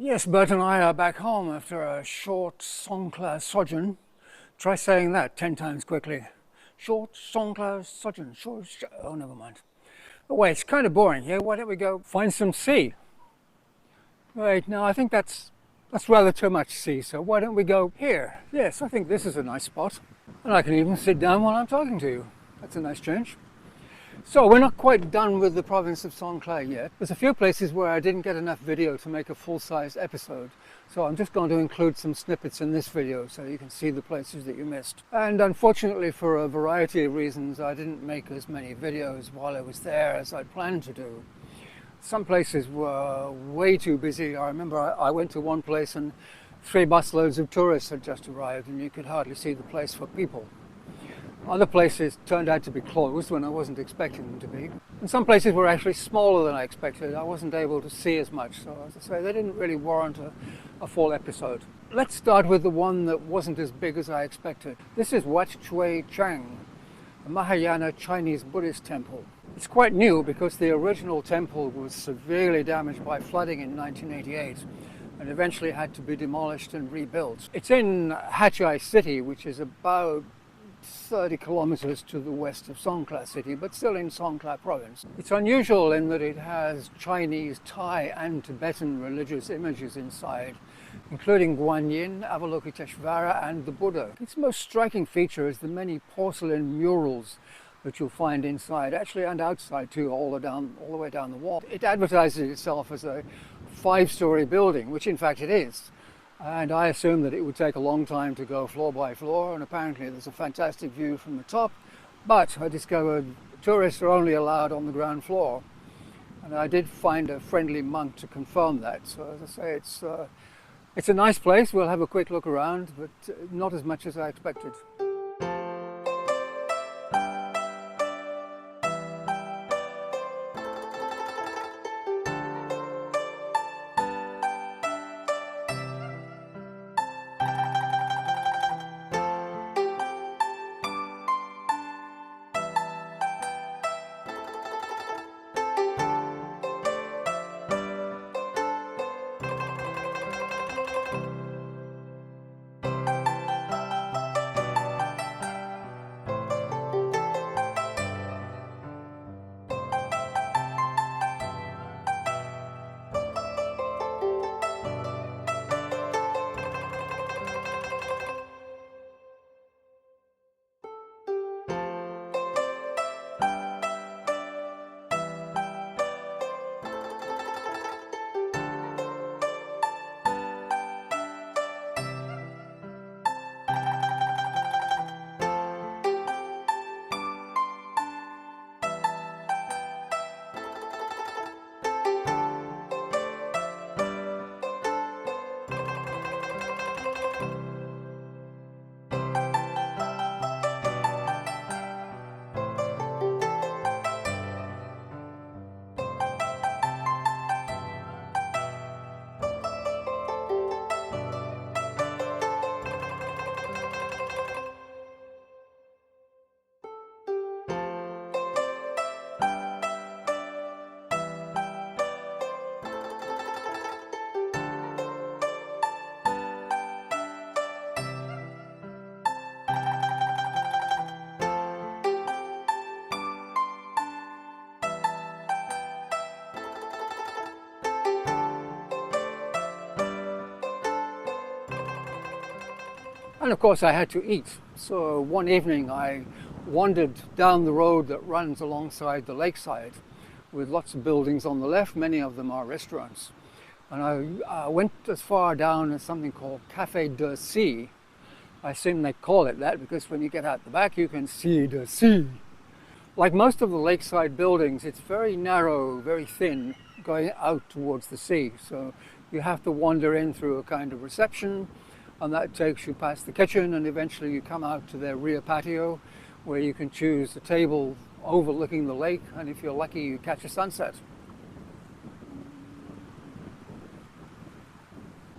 Yes, Bert and I are back home after a short Songkhla sojourn. Try saying that 10 times quickly. Short Songkhla sojourn. Oh, never mind. Oh, wait, it's kind of boring here. Why don't we go find some sea? Right, no, I think that's rather too much sea, so why don't we go here? Yes, I think this is a nice spot. And I can even sit down while I'm talking to you. That's a nice change. So we're not quite done with the province of Songkhla yet. There's a few places where I didn't get enough video to make a full-size episode. So I'm just going to include some snippets in this video so you can see the places that you missed. And unfortunately, for a variety of reasons, I didn't make as many videos while I was there as I planned to do. Some places were way too busy. I remember I went to one place and 3 busloads of tourists had just arrived and you could hardly see the place for people. Other places turned out to be closed when I wasn't expecting them to be. And some places were actually smaller than I expected. I wasn't able to see as much. So as I say, they didn't really warrant a full episode. Let's start with the one that wasn't as big as I expected. This is Wat Chue Chang, a Mahayana Chinese Buddhist temple. It's quite new because the original temple was severely damaged by flooding in 1988 and eventually had to be demolished and rebuilt. It's in Hat Yai city, which is about 30 kilometers to the west of Songkhla city, but still in Songkhla province. It's unusual in that it has Chinese, Thai and Tibetan religious images inside, including Guanyin, Avalokiteshvara and the Buddha. Its most striking feature is the many porcelain murals that you'll find inside, actually and outside too, all the way down the wall. It advertises itself as a 5-story building, which in fact it is. And I assumed that it would take a long time to go floor by floor, and apparently there's a fantastic view from the top, but I discovered tourists are only allowed on the ground floor. And I did find a friendly monk to confirm that. So as I say, it's a nice place. We'll have a quick look around, but not as much as I expected. And of course I had to eat. So one evening I wandered down the road that runs alongside the lakeside with lots of buildings on the left. Many of them are restaurants. And I went as far down as something called Café de Sea. I assume they call it that because when you get out the back you can see the sea. Like most of the lakeside buildings, it's very narrow, very thin, going out towards the sea. So you have to wander in through a kind of reception, and that takes you past the kitchen, and eventually you come out to their rear patio where you can choose a table overlooking the lake, and if you're lucky you catch a sunset.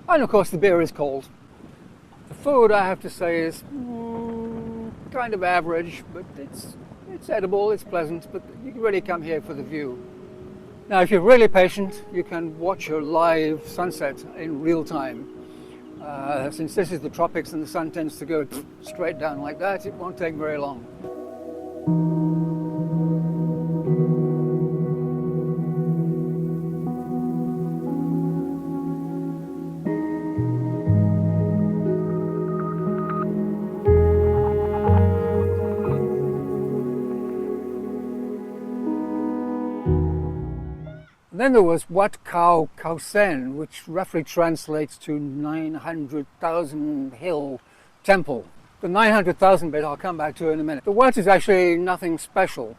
And of course the beer is cold. The food, I have to say, is kind of average, but it's edible, it's pleasant, but you can really come here for the view. Now, if you're really patient, you can watch a live sunset in real time. Since this is the tropics and the sun tends to go straight down like that, it won't take very long. Then there was Wat Khao Kao Saen, which roughly translates to 900,000 hill temple. The 900,000 bit I'll come back to in a minute. The Wat is actually nothing special.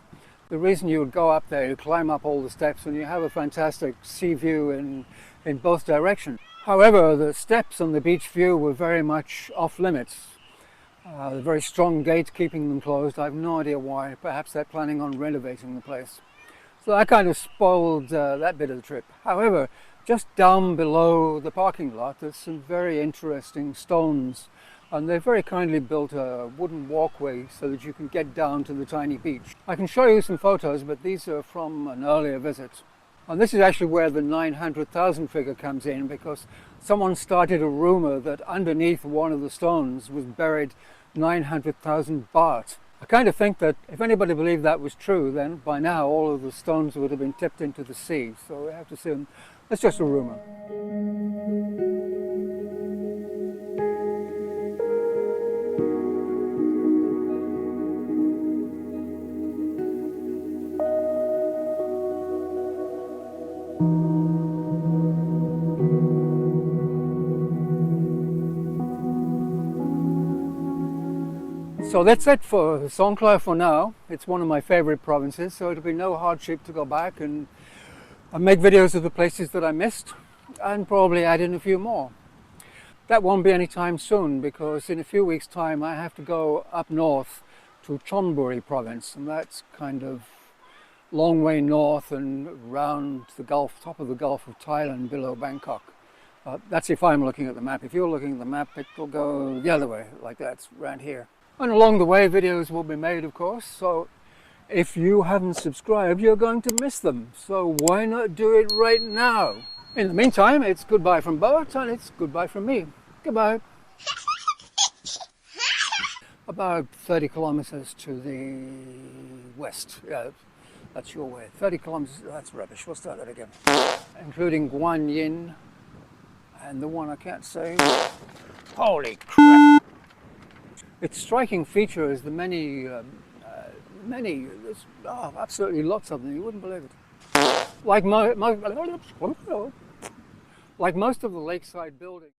The reason you would go up there, you climb up all the steps and you have a fantastic sea view in both directions. However, the steps and the beach view were very much off limits. A very strong gate keeping them closed. I have no idea why. Perhaps they're planning on renovating the place. So that kind of spoiled that bit of the trip. However, just down below the parking lot, there's some very interesting stones. And they've very kindly built a wooden walkway so that you can get down to the tiny beach. I can show you some photos, but these are from an earlier visit. And this is actually where the 900,000 figure comes in, because someone started a rumor that underneath one of the stones was buried 900,000 baht. I kind of think that if anybody believed that was true, then by now all of the stones would have been tipped into the sea. So we have to assume that's just a rumor. So that's it for Songkhla for now. It's one of my favorite provinces, so it'll be no hardship to go back and make videos of the places that I missed and probably add in a few more. That won't be any time soon, because in a few weeks' time I have to go up north to Chonburi province, and that's kind of long way north and round the Gulf, top of the Gulf of Thailand below Bangkok. That's if I'm looking at the map. If you're looking at the map, it will go the other way, like that, around here. And along the way, videos will be made, of course, so if you haven't subscribed, you're going to miss them. So why not do it right now? In the meantime, it's goodbye from Bert, and it's goodbye from me. Goodbye. About 30 kilometers to the west. Yeah, that's your way. 30 kilometers, that's rubbish. We'll start that again. Including Guan Yin and the one I can't say. Holy crap! Its striking feature is the there's absolutely lots of them, you wouldn't believe it. Like most of the lakeside buildings.